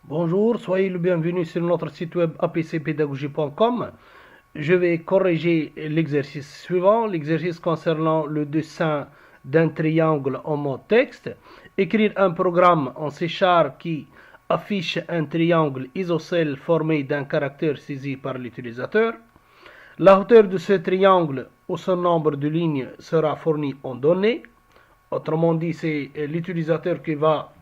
Bonjour, soyez le bienvenu sur notre site web apcpédagogie.com. Je vais corriger l'exercice suivant, l'exercice concernant le dessin d'un triangle en mode texte. Écrire un programme en C# qui affiche un triangle isocèle formé d'un caractère saisi par l'utilisateur. La hauteur de ce triangle ou son nombre de lignes sera fournie en données. Autrement dit, c'est l'utilisateur qui va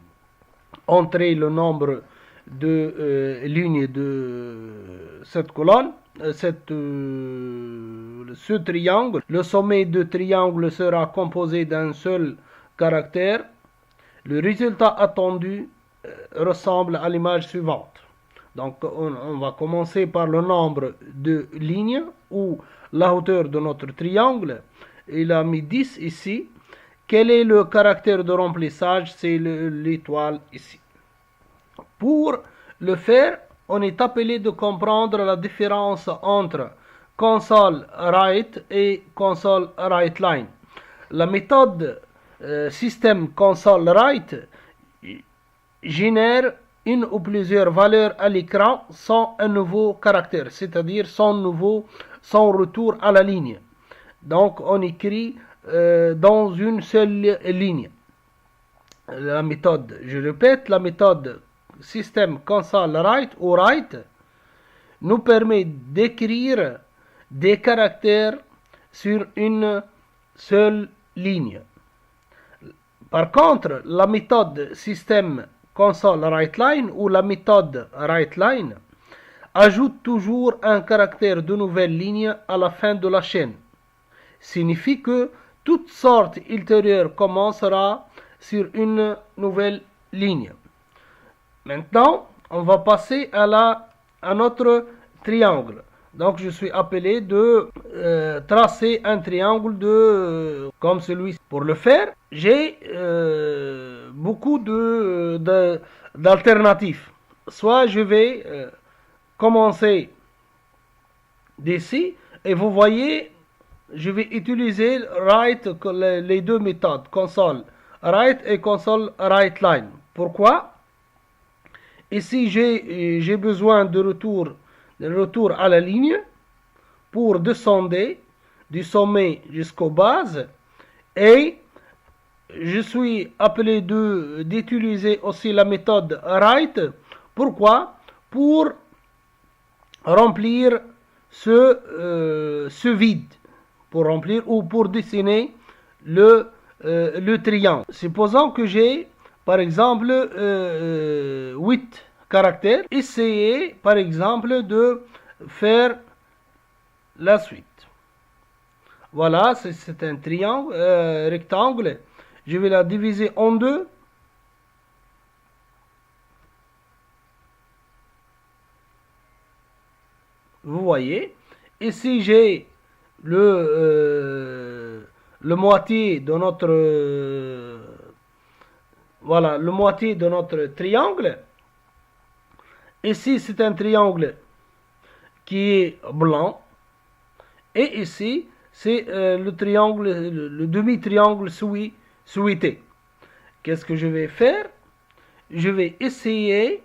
entrer le nombre de lignes de cette colonne, ce triangle. Le sommet de triangle sera composé d'un seul caractère. Le résultat attendu ressemble à l'image suivante. Donc on va commencer par le nombre de lignes ou la hauteur de notre triangle. Il a mis 10 ici. Quel est le caractère de remplissage? C'est l'étoile ici. Pour le faire, on est appelé de comprendre la différence entre console write et console writeline. La méthode système console write génère une ou plusieurs valeurs à l'écran sans un nouveau caractère, c'est-à-dire sans retour à la ligne. Donc on écrit dans une seule ligne. La méthode, je répète, la méthode système console write ou write nous permet d'écrire des caractères sur une seule ligne. Par contre, la méthode système console writeline ou la méthode writeline ajoute toujours un caractère de nouvelle ligne à la fin de la chaîne. Signifie que toute sorte ultérieure commencera sur une nouvelle ligne. Maintenant, on va passer à notre triangle. Donc, je suis appelé de tracer un triangle comme celui-ci. Pour le faire, j'ai beaucoup d'alternatives. Soit je vais commencer d'ici, et vous voyez, je vais utiliser write, les deux méthodes, console write et console writeline. Pourquoi? Ici, j'ai besoin de retour à la ligne pour descendre du sommet jusqu'aux bases. Et je suis appelé d'utiliser aussi la méthode write. Pourquoi? Pour remplir ce vide. Pour remplir ou pour dessiner le triangle. Supposons que j'ai par exemple 8 caractères. Essayez par exemple de faire la suite. Voilà, c'est un triangle, rectangle. Je vais la diviser en deux. Vous voyez. Ici j'ai le moitié de notre voilà, le moitié de notre triangle. Ici, c'est un triangle qui est blanc. Et ici, c'est le triangle, le demi-triangle souhaité. Qu'est-ce que je vais faire? Je vais essayer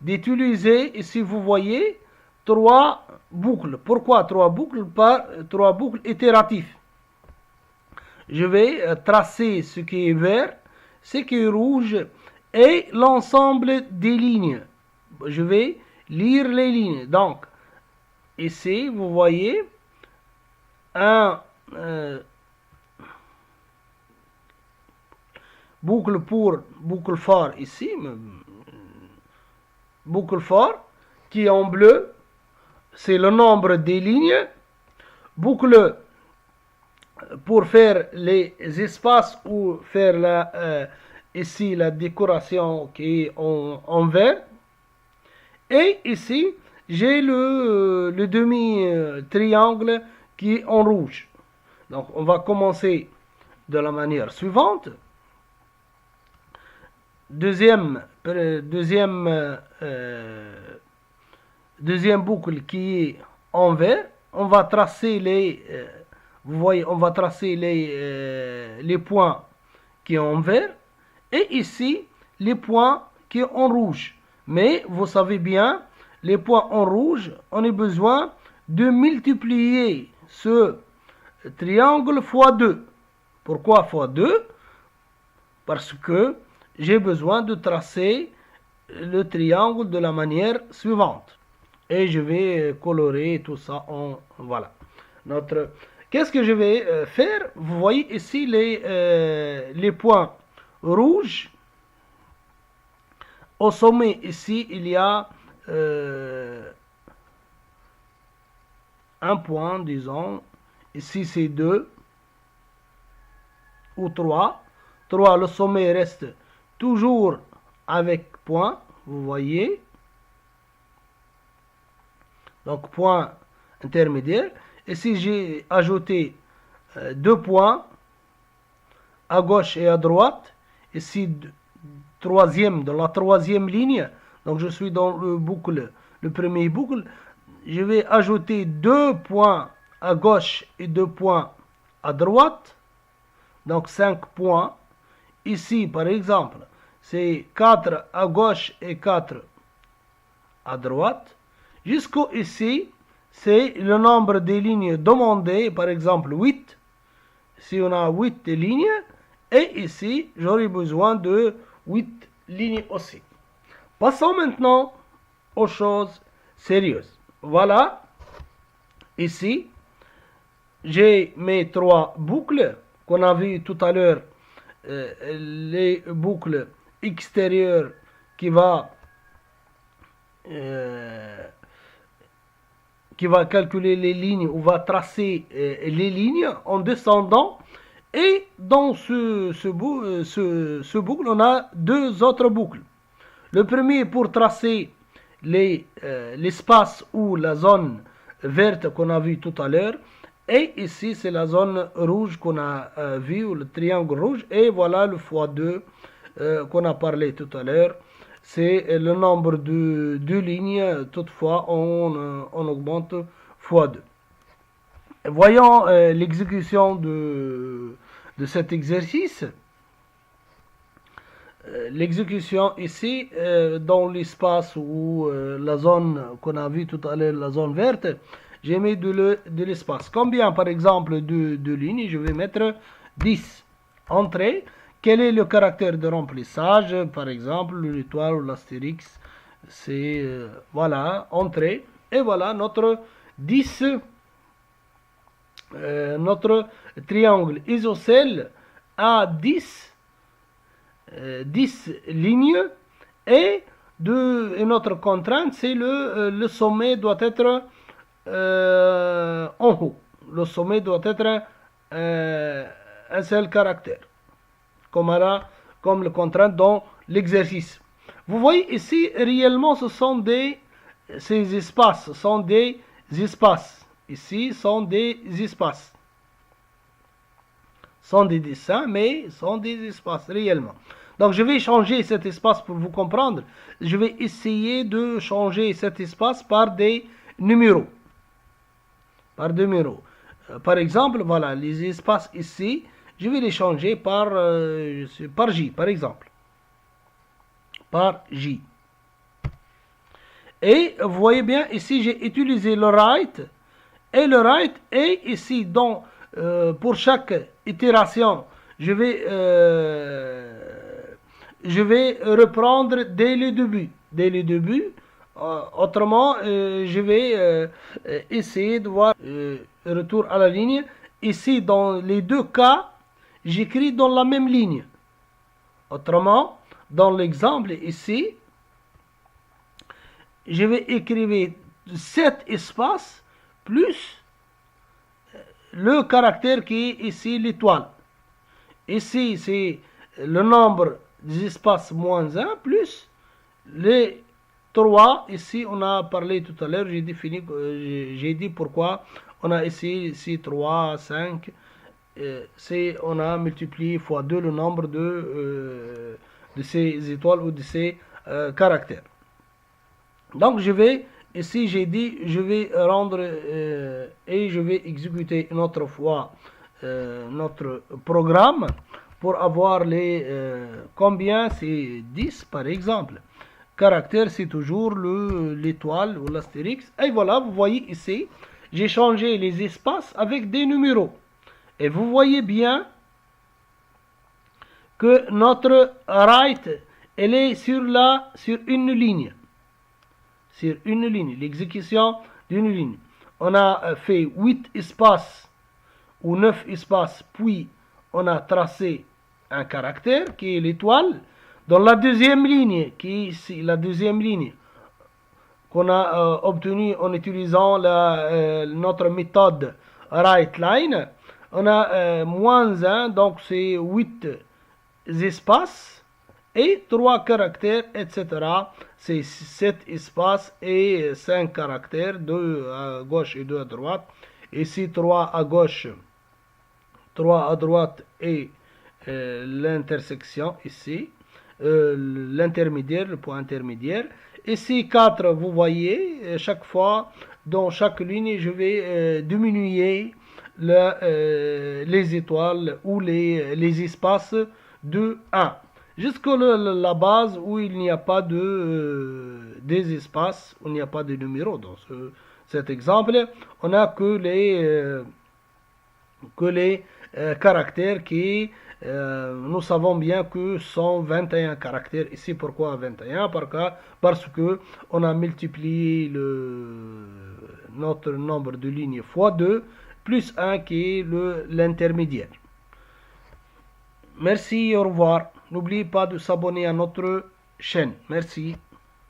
d'utiliser, ici vous voyez, 3 boucles. Pourquoi 3 boucles? Pas 3 boucles itératives. Je vais tracer ce qui est vert, ce qui est rouge et l'ensemble des lignes. Je vais lire les lignes. Donc, ici, vous voyez un boucle pour boucle fort ici, boucle fort qui est en bleu, c'est le nombre des lignes. Boucle pour faire les espaces ou faire ici la décoration qui est en vert. Et ici, j'ai le demi-triangle qui est en rouge. Donc, on va commencer de la manière suivante. Deuxième boucle qui est en vert. On va tracer vous voyez, on va tracer les points qui sont en vert. Et ici, les points qui est en rouge. Mais vous savez bien, les points en rouge, on a besoin de multiplier ce triangle fois 2. Pourquoi fois 2? Parce que j'ai besoin de tracer le triangle de la manière suivante. Et je vais colorer tout ça en... Voilà. Qu'est-ce que je vais faire? Vous voyez ici les points rouges. Au sommet, ici, il y a un point, disons. Ici, c'est 2 ou 3. 3, le sommet reste toujours avec point, vous voyez. Donc, point intermédiaire. Ici, j'ai ajouté 2 points à gauche et à droite. Ici, dans la troisième ligne. Donc, je suis dans le premier boucle. Je vais ajouter 2 points à gauche et 2 points à droite. Donc, 5 points. Ici, par exemple, c'est 4 à gauche et 4 à droite. Jusqu'au ici, c'est le nombre des lignes demandées, par exemple 8. Si on a 8 lignes, et ici, j'aurai besoin de 8 lignes aussi. Passons maintenant aux choses sérieuses. Voilà, ici, j'ai mes 3 boucles qu'on a vu tout à l'heure. Les boucles extérieures qui va calculer les lignes ou va tracer les lignes en descendant. Et dans ce boucle, on a 2 autres boucles. Le premier pour tracer l'espace ou la zone verte qu'on a vu tout à l'heure. Et ici, c'est la zone rouge qu'on a vu, le triangle rouge. Et voilà le x2 qu'on a parlé tout à l'heure. C'est le nombre de lignes. Toutefois, on augmente x2. Voyons l'exécution de cet exercice. L'exécution ici, dans l'espace ou la zone qu'on a vu tout à l'heure, la zone verte, j'ai mis de l'espace. Combien, par exemple, de lignes? Je vais mettre 10. Entrée. Quel est le caractère de remplissage? Par exemple, l'étoile ou l'astérix. C'est, voilà, entrée. Et voilà notre 10, notre triangle isocèle a 10 lignes. Et notre contrainte, c'est le sommet doit être en haut. Le sommet doit être un seul caractère, comme le contrainte dans l'exercice. Vous voyez ici, réellement, ces espaces sont des espaces. Ici, sont des espaces. Sont des dessins, mais sont des espaces, réellement. Donc, je vais changer cet espace pour vous comprendre. Je vais essayer de changer cet espace par des numéros. Par exemple, voilà, les espaces ici, je vais les changer par J, par exemple. Par J. Et vous voyez bien, ici, j'ai utilisé le right. Et le right est ici, pour chaque itération, je vais reprendre dès le début. Autrement, je vais essayer de voir retour à la ligne. Ici, dans les 2 cas, j'écris dans la même ligne. Autrement, dans l'exemple ici, je vais écrire 7 espaces plus le caractère qui est ici l'étoile. Ici, c'est le nombre des espaces moins 1 plus les 3. Ici, on a parlé tout à l'heure, j'ai dit pourquoi on a ici 3, 5. On a multiplié fois 2 le nombre de ces étoiles ou de ces caractères. Donc, ici j'ai dit, je vais rendre et je vais exécuter une autre fois notre programme pour avoir les combien, c'est 10 par exemple. Caractère, c'est toujours l'étoile ou l'astérix. Et voilà, vous voyez ici, j'ai changé les espaces avec des numéros. Et vous voyez bien que notre right, elle est sur une ligne. Sur une ligne, l'exécution d'une ligne. On a fait 8 espaces ou 9 espaces, puis on a tracé un caractère qui est l'étoile. Dans la deuxième ligne, qui est ici, la deuxième ligne, qu'on a obtenue en utilisant notre méthode WriteLine, on a moins 1, donc c'est 8 espaces et 3 caractères, etc. C'est 7 espaces et 5 caractères, 2 à gauche et 2 à droite. Ici 3 à gauche, 3 à droite et l'intersection ici, l'intermédiaire, le point intermédiaire. Ici 4, vous voyez, chaque fois, dans chaque ligne, je vais diminuer les étoiles ou les espaces de 1. Jusqu'à la base où il n'y a pas des espaces, où il n'y a pas de numéros. Dans cet exemple, on n'a que les caractères qui, nous savons bien que sont 21 caractères. Ici, pourquoi 21? Parce que on a multiplié notre nombre de lignes fois 2, plus 1 qui est l'intermédiaire. Merci, au revoir. N'oubliez pas de s'abonner à notre chaîne. Merci.